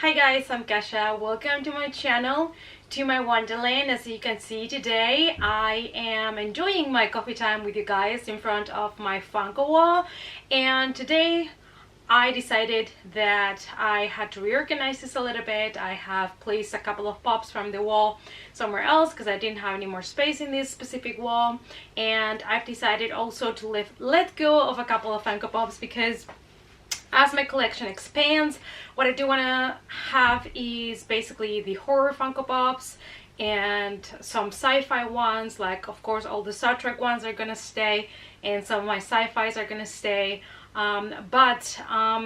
Hi guys, I'm Kasha. Welcome to my channel, to my wonderland. As you can see today, I am enjoying my coffee time with you guys in front of my Funko wall. And today I decided that I had to reorganize this a little bit. I have placed a couple of pops from the wall somewhere else because I didn't have any more space in this specific wall. And I've decided also to let go of a couple of Funko Pops because as my collection expands, what I do want to have is basically the horror Funko Pops and some sci-fi ones, like of course all the Star Trek ones are gonna stay and some of my sci-fis are gonna stay. But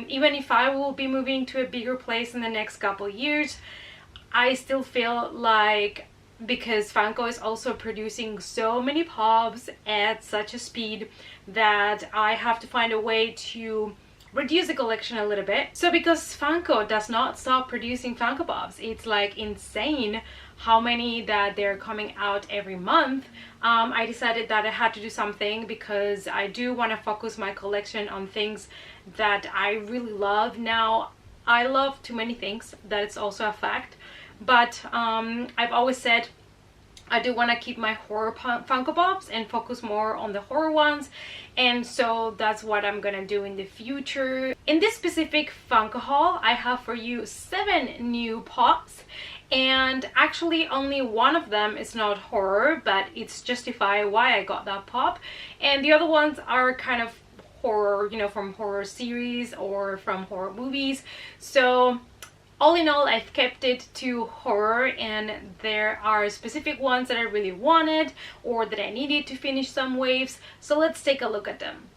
even if I will be moving to a bigger place in the next couple years, I still feel like, because Funko is also producing so many pops at such a speed, that I have to find a way to reduce the collection a little bit. So because Funko does not stop producing Funko Pops, it's like insane how many that they're coming out every month. I decided that I had to do something because I do want to focus my collection on things that I really love. Now, I love too many things, that is also a fact, but I've always said I do want to keep my horror Funko Pops and focus more on the horror ones, and so that's what I'm gonna do in the future. In this specific Funko haul, I have for you 7 new pops, and actually only one of them is not horror, but it's justify why I got that pop, and the other ones are kind of horror, you know, from horror series or from horror movies. So all in all, I've kept it to horror, and there are specific ones that I really wanted or that I needed to finish some waves. So let's take a look at them.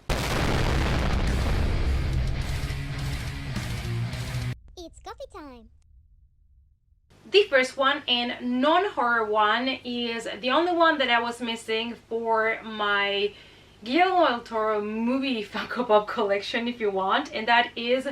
It's coffee time. The first one and non-horror one is the only one that I was missing for my Guillermo del Toro movie Funko Pop collection, if you want, and that is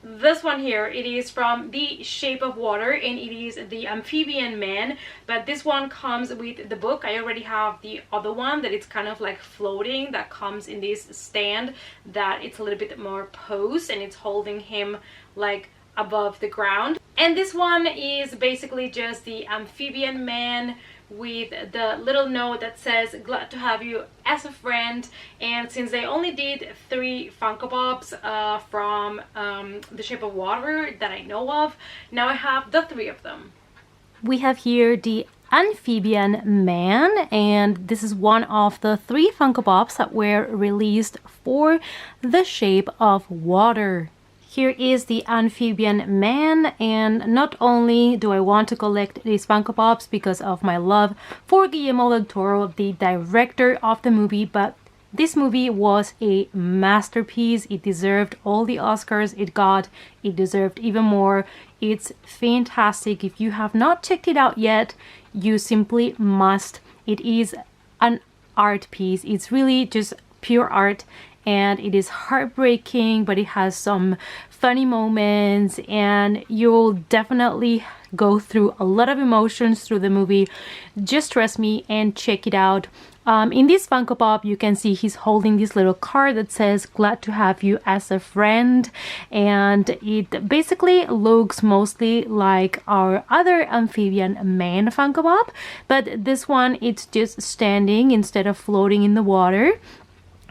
this one here. It is from The Shape of Water and it is the Amphibian Man, but this one comes with the book. I already have the other one that it's kind of like floating, that comes in this stand that it's a little bit more posed and it's holding him like above the ground. And this one is basically just the Amphibian Man with the little note that says glad to have you as a friend. And since they only did 3 Funko Pops from The Shape of Water that I know of, now I have the 3 of them. We have here the Amphibian Man, and this is one of the 3 Funko Pops that were released for The Shape of Water. Here is the Amphibian Man, and not only do I want to collect these Funko Pops because of my love for Guillermo del Toro, the director of the movie, but this movie was a masterpiece. It deserved all the Oscars it got. It deserved even more. It's fantastic. If you have not checked it out yet, you simply must. It is an art piece. It's really just pure art. And it is heartbreaking, but it has some funny moments, and you'll definitely go through a lot of emotions through the movie. Just trust me and check it out. In this Funko Pop, you can see he's holding this little card that says glad to have you as a friend, and it basically looks mostly like our other Amphibian Man Funko Pop, but this one, it's just standing instead of floating in the water.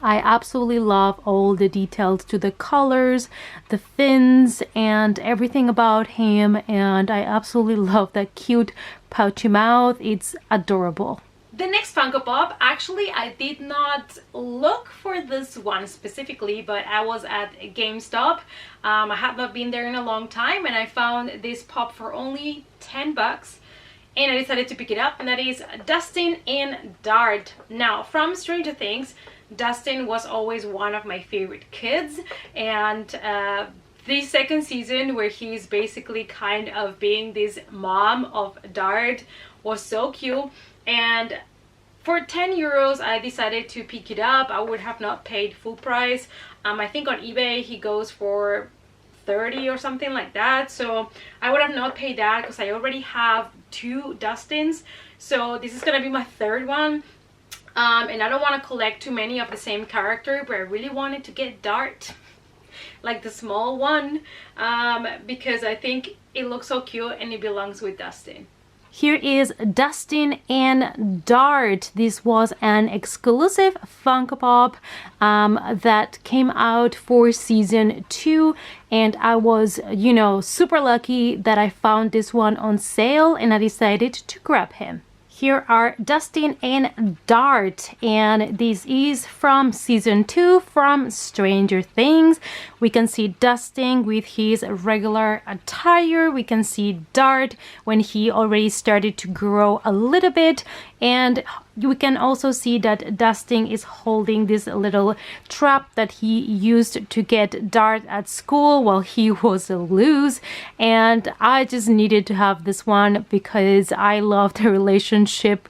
I absolutely love all the details to the colors, the fins, and everything about him, and I absolutely love that cute pouchy mouth. It's adorable. The next Funko Pop, actually I did not look for this one specifically, but I was at GameStop. I had not been there in a long time, and I found this pop for only 10 bucks. And I decided to pick it up, and that is Dustin and Dart. Now, from Stranger Things, Dustin was always one of my favorite kids, and the second season, where he's basically kind of being this mom of Dart, was so cute. And for 10 euros, I decided to pick it up. I would have not paid full price. I think on eBay he goes for 30 or something like that, so I would have not paid that because I already have 2 Dustins, so this is gonna be my 3rd one. And I don't want to collect too many of the same character, but I really wanted to get Dart. like the small one, because I think it looks so cute and it belongs with Dustin. Here is Dustin and Dart. This was an exclusive Funko Pop that came out for season 2, and I was, you know, super lucky that I found this one on sale and I decided to grab him. Here are Dustin and Dart, and this is from season 2 from Stranger Things. We can see Dustin with his regular attire. We can see Dart when he already started to grow a little bit, and we can also see that Dustin is holding this little trap that he used to get Dart at school while he was loose. And I just needed to have this one because I love the relationship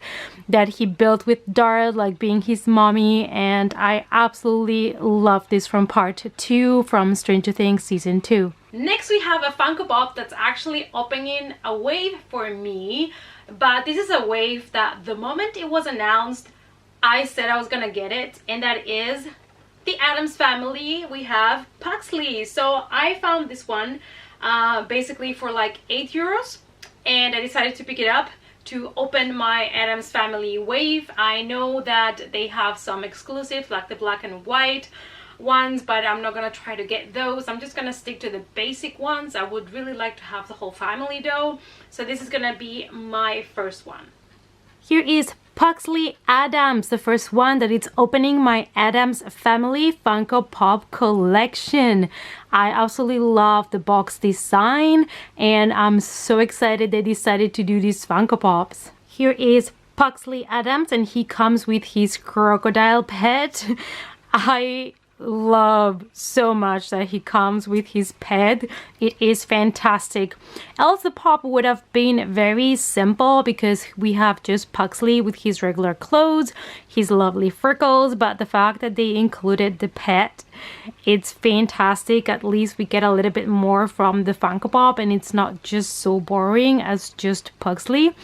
that he built with Dart, like being his mommy, and I absolutely love this from part 2 from Stranger Things season 2. Next we have a Funko Pop that's actually opening a wave for me, but this is a wave that the moment it was announced I said I was gonna get it, and that is the Addams Family. We have Pugsley. So I found this one basically for like €8, and I decided to pick it up to open my Addams Family wave. I know that they have some exclusives like the black and white ones, but I'm not gonna try to get those. I'm just gonna stick to the basic ones. I would really like to have the whole family though, so this is gonna be my first one. Here is Pugsley Addams, the first one that it's opening my Addams Family Funko Pop collection. I absolutely love the box design, and I'm so excited they decided to do these Funko Pops. Here is Pugsley Addams, and he comes with his crocodile pet. I love so much that he comes with his pet. It is fantastic. Else the pop would have been very simple because we have just Pugsley with his regular clothes, his lovely freckles, but the fact that they included the pet, it's fantastic. At least we get a little bit more from the Funko Pop and it's not just so boring as just Pugsley.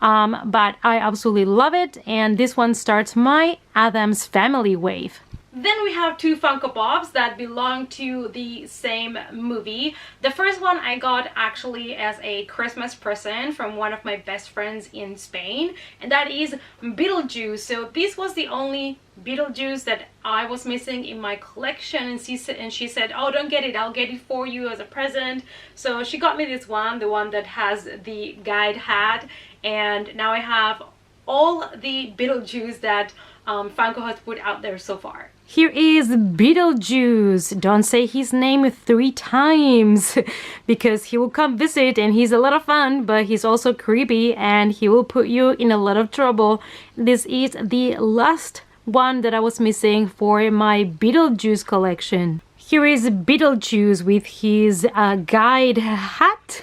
But I absolutely love it, and this one starts my Addams Family wave. Then we have two Funko Pops that belong to the same movie. The first one I got actually as a Christmas present from one of my best friends in Spain, and that is Beetlejuice. So this was the only Beetlejuice that I was missing in my collection, and she said, oh, don't get it, I'll get it for you as a present. So she got me this one, the one that has the guide hat, and now I have all the Beetlejuice that Funko has put out there so far. Here is Beetlejuice. Don't say his name 3 times because he will come visit and he's a lot of fun, but he's also creepy and he will put you in a lot of trouble. This is the last one that I was missing for my Beetlejuice collection. Here is Beetlejuice with his guide hat,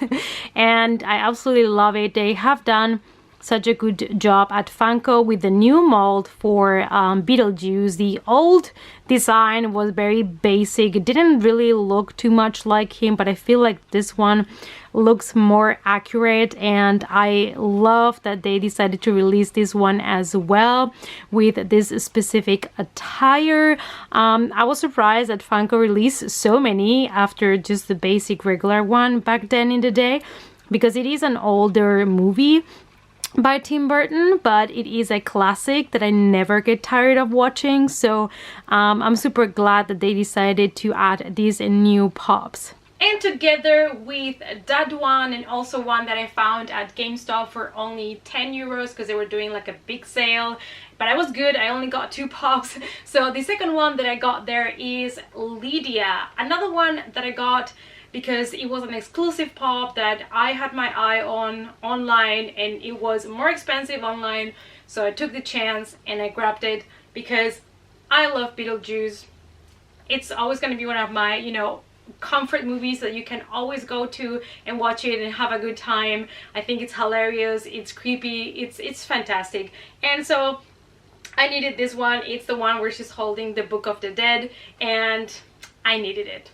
and I absolutely love it. They have done such a good job at Funko with the new mold for Beetlejuice. The old design was very basic. It didn't really look too much like him, but I feel like this one looks more accurate, and I love that they decided to release this one as well with this specific attire. I was surprised that Funko released so many after just the basic regular one back then in the day, because it is an older movie by Tim Burton, but it is a classic that I never get tired of watching. So I'm super glad that they decided to add these new pops. And together with that one and also one that I found at GameStop for only €10 because they were doing like a big sale, but I was good, I only got 2 pops. So the second one that I got there is Lydia, another one that I got because it was an exclusive pop that I had my eye on online, and it was more expensive online, so I took the chance and I grabbed it because I love Beetlejuice. It's always going to be one of my, you know, comfort movies that you can always go to and watch it and have a good time. I think it's hilarious, it's creepy, it's fantastic, and so I needed this one. It's the one where she's holding the Book of the Dead, and I needed it.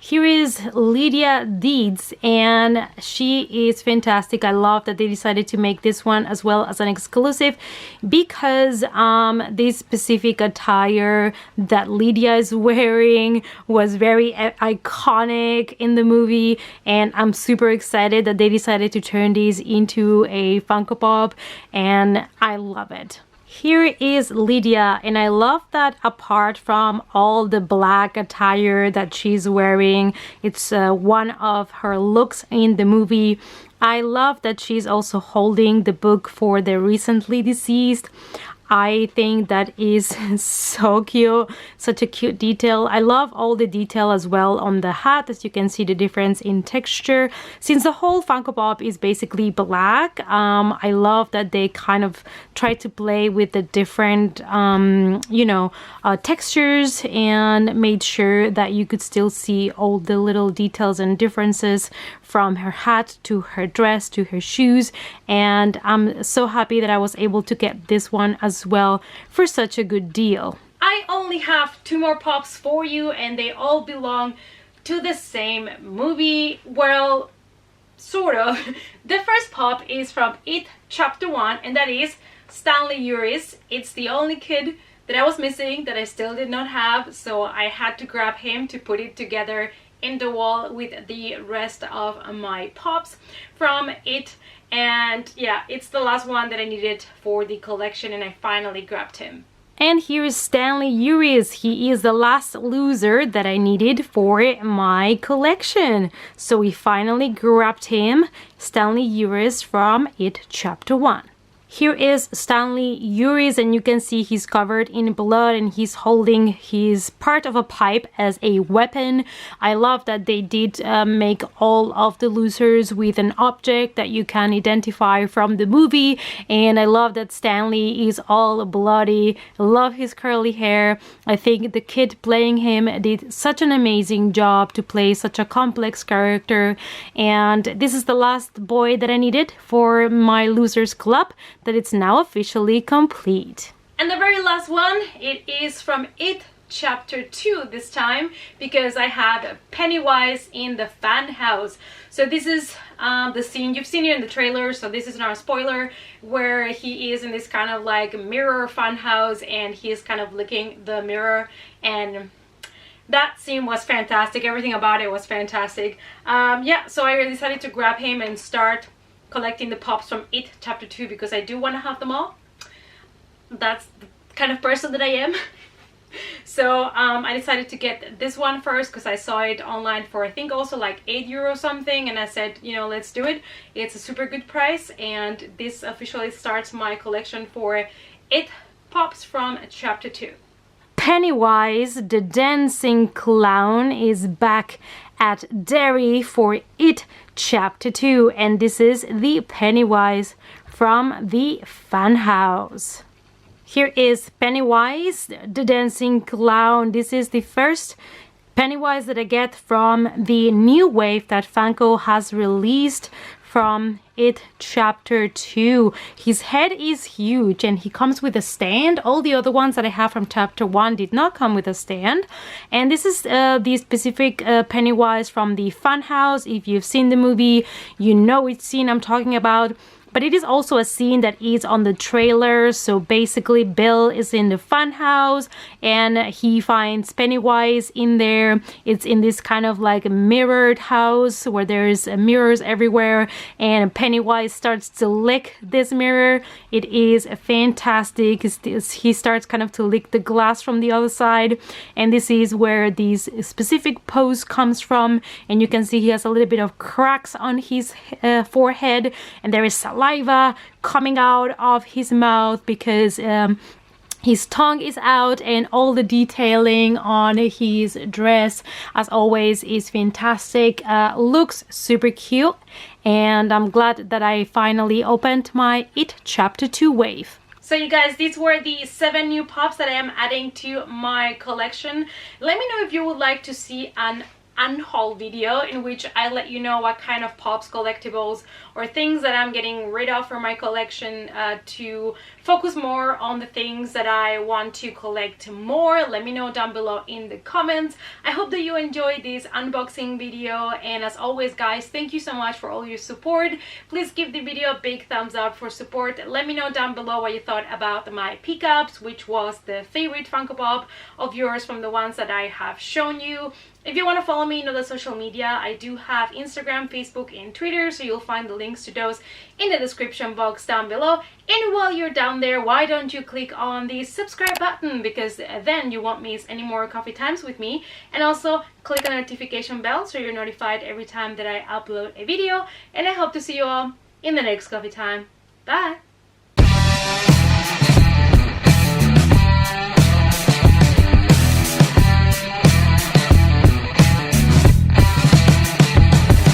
Here is Lydia Deeds, and she is fantastic. I love that they decided to make this one as well as an exclusive, because this specific attire that Lydia is wearing was very iconic in the movie, and I'm super excited that they decided to turn these into a Funko Pop, and I love it. Here is Lydia, and I love that apart from all the black attire that she's wearing, it's one of her looks in the movie. I love that she's also holding the book for the recently deceased. I think that is so cute, such a cute detail. I love all the detail as well on the hat, as you can see the difference in texture. Since the whole Funko Pop is basically black, I love that they kind of try to play with the different, textures, and made sure that you could still see all the little details and differences from her hat to her dress to her shoes. And I'm so happy that I was able to get this one as well for such a good deal. I only have 2 more pops for you, and they all belong to the same movie. Well, sort of. The first pop is from It Chapter 1, and that is Stanley Uris. It's the only kid that I was missing that I still did not have, so I had to grab him to put it together in the wall with the rest of my pops from It. And yeah, it's the last one that I needed for the collection, and I finally grabbed him. And here is Stanley Uris. He is the last loser that I needed for my collection. So we finally grabbed him, Stanley Uris from It Chapter 1. Here is Stanley Uris, and you can see he's covered in blood, and he's holding his part of a pipe as a weapon. I love that they did make all of the losers with an object that you can identify from the movie, and I love that Stanley is all bloody. I love his curly hair. I think the kid playing him did such an amazing job to play such a complex character, and this is the last boy that I needed for my losers club, that it's now officially complete. And the very last one, it is from It Chapter 2 this time, because I had Pennywise in the fan house. So this is the scene, you've seen it in the trailer, so this is not a spoiler, where he is in this kind of like mirror fun house, and he is kind of licking the mirror, and that scene was fantastic. Everything about it was fantastic. Yeah, so I decided to grab him and start collecting the pops from It Chapter 2, because I do want to have them all. That's the kind of person that I am. So I decided to get this one first because I saw it online for I think also like €8 something, and I said, you know, let's do it. It's a super good price, and this officially starts my collection for It Pops from Chapter 2. Pennywise, the dancing clown, is back at Derry for It Chapter 2, and this is the Pennywise from the fan house. Here is Pennywise, the dancing clown. This is the first Pennywise that I get from the new wave that Funko has released from It Chapter 2. His head is huge, and he comes with a stand. All the other ones that I have from Chapter 1 did not come with a stand. And this is the specific Pennywise from the Funhouse. If you've seen the movie, you know which scene I'm talking about. But it is also a scene that is on the trailer. So basically Bill is in the fun house and he finds Pennywise in there. It's in this kind of like mirrored house where there's mirrors everywhere, and Pennywise starts to lick this mirror. It is fantastic. He starts kind of to lick the glass from the other side, and this is where this specific pose comes from. And you can see he has a little bit of cracks on his forehead, and there is saliva coming out of his mouth because his tongue is out, and all the detailing on his dress, as always, is fantastic. Looks super cute, and I'm glad that I finally opened my It Chapter 2 wave. So you guys, these were the 7 new pops that I am adding to my collection. Let me know if you would like to see an unhaul video in which I let you know what kind of pops, collectibles, or things that I'm getting rid of from my collection to focus more on the things that I want to collect more. Let me know down below in the comments. I hope that you enjoyed this unboxing video, and as always guys, thank you so much for all your support. Please give the video a big thumbs up for support. Let me know down below what you thought about my pickups, which was the favorite Funko Pop of yours from the ones that I have shown you. If you want to follow me in other social media, I do have Instagram, Facebook, and Twitter, so you'll find the links to those in the description box down below. And while you're down there, why don't you click on the subscribe button, because then you won't miss any more coffee times with me. And also click on the notification bell so you're notified every time that I upload a video. And I hope to see you all in the next coffee time. Bye!